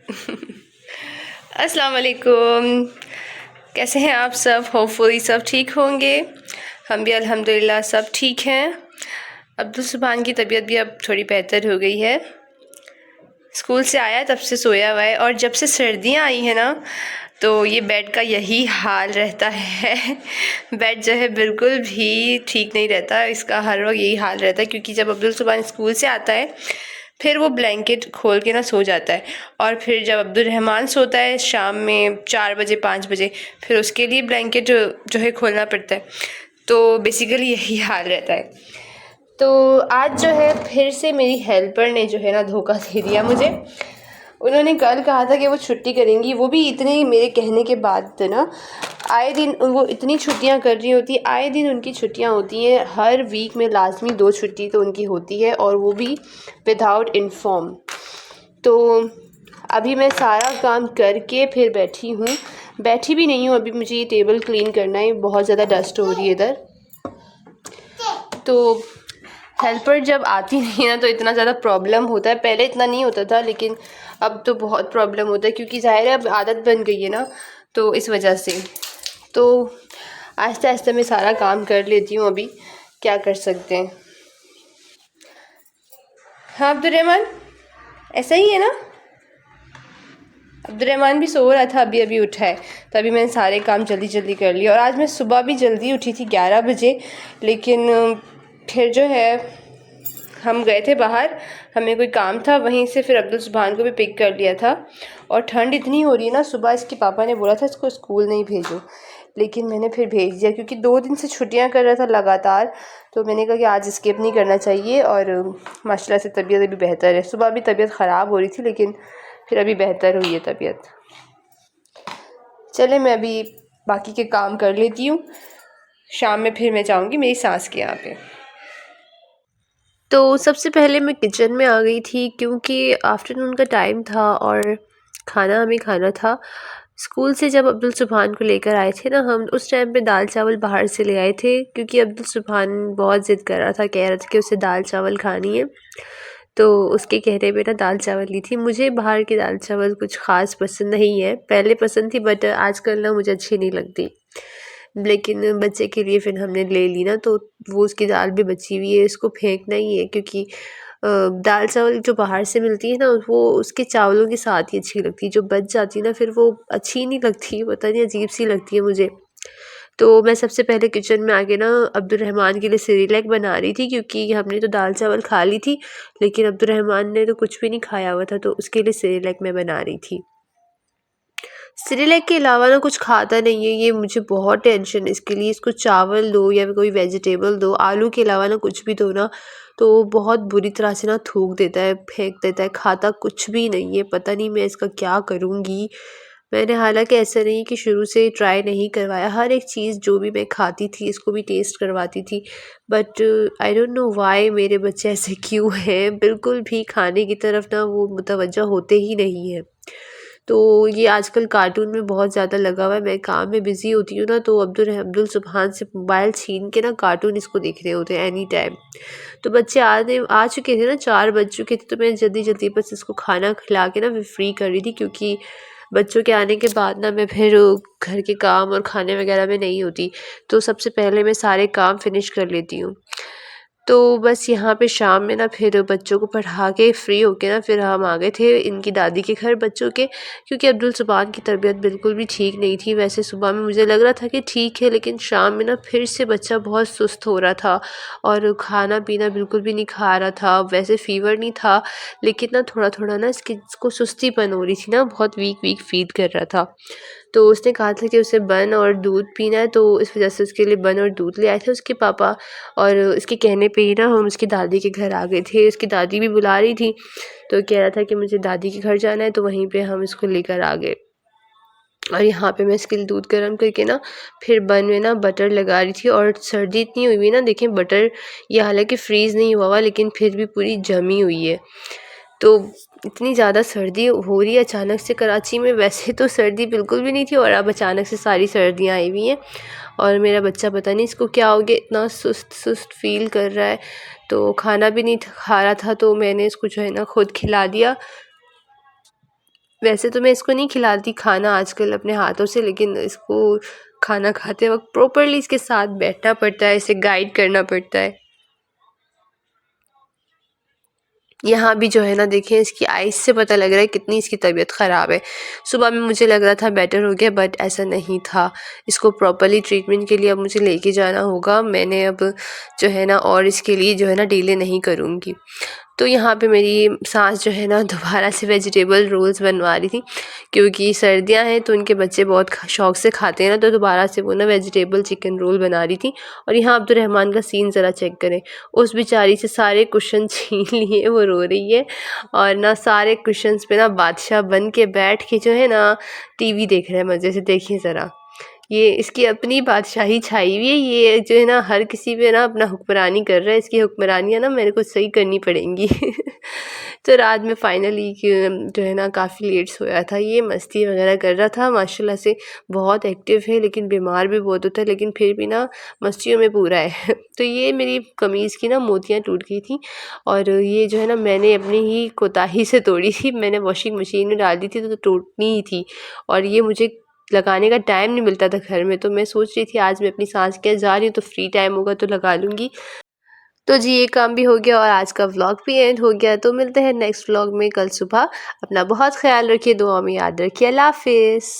अस्सलाम वालेकुम। कैसे हैं आप सब? होपफुली सब ठीक होंगे। हम भी अल्हम्दुलिल्लाह सब ठीक हैं। अब्दुल सुभान की तबीयत भी अब थोड़ी बेहतर हो गई है। स्कूल से आया तब से सोया हुआ है, और जब से सर्दियाँ आई हैं ना, तो ये बेड का यही हाल रहता है। बेड जो है बिल्कुल भी ठीक नहीं रहता, इसका हर वक्त यही हाल रहता है। क्योंकि जब अब्दुल सुभान स्कूल से आता है फिर वो ब्लैंकेट खोल के ना सो जाता है, और फिर जब अब्दुल रहमान सोता है शाम में 4 बजे 5 बजे, फिर उसके लिए ब्लैंकेट जो है खोलना पड़ता है। तो बेसिकली यही हाल रहता है। तो आज जो है फिर से मेरी हेल्पर ने जो है ना धोखा दे दिया मुझे। उन्होंने कल कहा था कि वो छुट्टी करेंगी, वो भी इतने मेरे कहने के बाद ना। आए दिन वो इतनी छुट्टियां कर रही होती, आए दिन उनकी छुट्टियां होती हैं। हर वीक में लाजमी 2 छुट्टी तो उनकी होती है, और वो भी विदाउट इन्फॉर्म। तो अभी मैं सारा काम करके फिर बैठी भी नहीं हूँ। अभी मुझे ये टेबल क्लीन करना है, बहुत ज़्यादा डस्ट हो रही है इधर। तो हेल्पर जब आती नहीं है ना तो इतना ज़्यादा प्रॉब्लम होता है। पहले इतना नहीं होता था, लेकिन अब तो बहुत प्रॉब्लम होता है, क्योंकि ज़ाहिर है अब आदत बन गई है ना, तो इस वजह से। तो आहिस्ता आहिस्ता मैं सारा काम कर लेती हूँ, अभी क्या कर सकते हैं। हाँ अब्दुलरहमान, ऐसा ही है ना? अब्दुलरहमान भी सो रहा था, अभी अभी उठा है, तभी मैंने सारे काम जल्दी जल्दी कर लिए। और आज मैं सुबह भी जल्दी उठी थी 11 बजे, लेकिन फिर जो है हम गए थे बाहर, हमें कोई काम था, वहीं से फिर अब्दुल सुभान को भी पिक कर लिया था। और ठंड इतनी हो रही है ना, सुबह इसके पापा ने बोला था इसको स्कूल नहीं भेजो, लेकिन मैंने फिर भेज दिया, क्योंकि 2 दिन से छुट्टियां कर रहा था लगातार। तो मैंने कहा कि आज स्किप नहीं करना चाहिए। और माशाल्लाह से तबीयत अभी बेहतर है। सुबह भी तबीयत ख़राब हो रही थी, लेकिन फिर अभी बेहतर हुई है तबीयत। चले मैं अभी बाकी के काम कर लेती हूँ, शाम में फिर मैं जाऊँगी मेरी सास के यहाँ पे। तो सबसे पहले मैं किचन में आ गई थी, क्योंकि आफ्टरनून का टाइम था और खाना हमें खाना था। स्कूल से जब अब्दुल सुभान को लेकर आए थे ना हम, उस टाइम पे दाल चावल बाहर से ले आए थे, क्योंकि अब्दुल सुभान बहुत ज़िद कर रहा था, कह रहा था कि उसे दाल चावल खानी है। तो उसके कहने पे ना दाल चावल ली थी। मुझे बाहर की दाल चावल कुछ ख़ास पसंद नहीं है, पहले पसंद थी बट आजकल ना मुझे अच्छी नहीं लगती। लेकिन बच्चे के लिए फिर हमने ले ली ना, तो वो उसकी दाल भी बची हुई है, इसको फेंकना ही है। क्योंकि दाल चावल जो बाहर से मिलती है ना, वो उसके चावलों के साथ ही अच्छी लगती है। जो बच जाती है ना फिर वो अच्छी नहीं लगती, पता नहीं अजीब सी लगती है मुझे। तो मैं सबसे पहले किचन में आके ना अब्दुल रहमान के लिए सेरेलैक बना रही थी, क्योंकि हमने तो दाल चावल खा ली थी, लेकिन अब्दुल रहमान ने तो कुछ भी नहीं खाया हुआ था, तो उसके लिए सेरेलैक मैं बना रही थी। सेरेलैक के अलावा ना कुछ खाता नहीं है ये, मुझे बहुत टेंशन है इसके लिए। इसको चावल दो या कोई वेजिटेबल दो, आलू के अलावा ना कुछ भी दो ना, तो बहुत बुरी तरह से ना थूक देता है, फेंक देता है, खाता कुछ भी नहीं है। पता नहीं मैं इसका क्या करूँगी। मैंने हालांकि ऐसा नहीं कि शुरू से ट्राई नहीं करवाया, हर एक चीज़ जो भी मैं खाती थी इसको भी टेस्ट करवाती थी, but I don't know why मेरे बच्चे ऐसे क्यों हैं, बिल्कुल भी खाने की तरफ ना वो मुतवज्जो होते ही नहीं है। तो ये आजकल कार्टून में बहुत ज़्यादा लगा हुआ है। मैं काम में बिज़ी होती हूँ ना, तो अब्दुल सुभान से मोबाइल छीन के ना कार्टून इसको देख रहे होते हैं एनी टाइम। तो बच्चे आ चुके थे ना, 4 बज चुके थे, तो मैं जल्दी जल्दी बस इसको खाना खिला के ना फिर फ्री कर रही थी, क्योंकि बच्चों के आने के बाद ना मैं फिर घर के काम और खाने वगैरह में नहीं होती। तो सबसे पहले मैं सारे काम फिनिश कर लेती हूँ। तो बस यहाँ पे शाम में ना फिर बच्चों को पढ़ा के फ्री होके ना फिर हम आ गए थे इनकी दादी के घर बच्चों के, क्योंकि अब्दुल सुभान की तबीयत बिल्कुल भी ठीक नहीं थी। वैसे सुबह में मुझे लग रहा था कि ठीक है, लेकिन शाम में ना फिर से बच्चा बहुत सुस्त हो रहा था, और खाना पीना बिल्कुल भी नहीं खा रहा था। वैसे फ़ीवर नहीं था, लेकिन ना थोड़ा थोड़ा ना इसको सुस्तीपन हो रही थी ना, बहुत वीक वीक फील कर रहा था। तो उसने कहा था कि उसे बन और दूध पीना है, तो इस वजह से उसके लिए बन और दूध ले आए थे उसके पापा। और उसके कहने पे ही ना हम उसकी दादी के घर आ गए थे। उसकी दादी भी बुला रही थी, तो कह रहा था कि मुझे दादी के घर जाना है, तो वहीं पे हम इसको लेकर आ गए। और यहाँ पे मैं इसके लिए दूध गर्म करके ना फिर बन में ना बटर लगा रही थी। और सर्दी इतनी हुई हुई ना, देखें बटर ये हालांकि फ्रीज़ नहीं हुआ हुआ, लेकिन फिर भी पूरी जमी हुई है। तो इतनी ज़्यादा सर्दी हो रही है अचानक से कराची में। वैसे तो सर्दी बिल्कुल भी नहीं थी, और अब अचानक से सारी सर्दियाँ आई हुई हैं। और मेरा बच्चा पता नहीं इसको क्या हो गया, इतना सुस्त सुस्त फील कर रहा है। तो खाना भी नहीं खा रहा था, तो मैंने इसको जो है ना खुद खिला दिया। वैसे तो मैं इसको नहीं खिलाती खाना आजकल अपने हाथों से, लेकिन इसको खाना खाते वक़्त प्रॉपर्ली इसके साथ बैठना पड़ता है, इसे गाइड करना पड़ता है। यहाँ भी जो है ना देखिए, इसकी आइज़ से पता लग रहा है कितनी इसकी तबीयत ख़राब है। सुबह में मुझे लग रहा था बेटर हो गया, बट ऐसा नहीं था। इसको प्रॉपर्ली ट्रीटमेंट के लिए अब मुझे लेके जाना होगा। मैंने अब जो है ना और इसके लिए जो है ना डिले नहीं करूँगी। तो यहाँ पे मेरी सास जो है ना दोबारा से वेजिटेबल रोल्स बनवा रही थी, क्योंकि सर्दियाँ हैं तो उनके बच्चे बहुत शौक़ से खाते हैं ना, तो दोबारा से वो ना वेजिटेबल चिकन रोल बना रही थी। और यहाँ अब्दुर्रहमान का सीन ज़रा चेक करें, उस बेचारी से सारे कुशन छीन लिए, वो रो रही है और ना सारे कुशन्स पे ना बादशाह बन के बैठ के जो है ना टीवी देख रहा है मज़े से। देखिए ज़रा, ये इसकी अपनी बादशाही छाई हुई है, ये जो है ना हर किसी पे ना अपना हुक्मरानी कर रहा है। इसकी हुक्मरानियाँ ना मेरे को सही करनी पड़ेंगी। तो रात में फाइनली जो है ना काफ़ी लेट सोया था। ये मस्ती वगैरह कर रहा था, माशाल्लाह से बहुत एक्टिव है, लेकिन बीमार भी बहुत होता है, लेकिन फिर भी ना मस्तियों में पूरा है। तो ये मेरी कमीज़ की ना मोतियाँ टूट गई थी, और ये जो है ना मैंने अपनी ही कोताही से तोड़ी थी। मैंने वॉशिंग मशीन में डाल दी थी तो टूटनी ही थी, और ये मुझे लगाने का टाइम नहीं मिलता था घर में। तो मैं सोच रही थी आज मैं अपनी सास के यहाँ जा रही हूँ तो फ्री टाइम होगा तो लगा लूँगी। तो जी, ये काम भी हो गया और आज का व्लॉग भी एंड हो गया। तो मिलते हैं नेक्स्ट व्लॉग में कल सुबह। अपना बहुत ख्याल रखिए, दुआ में याद रखिए। अल्लाह हाफ़िज़।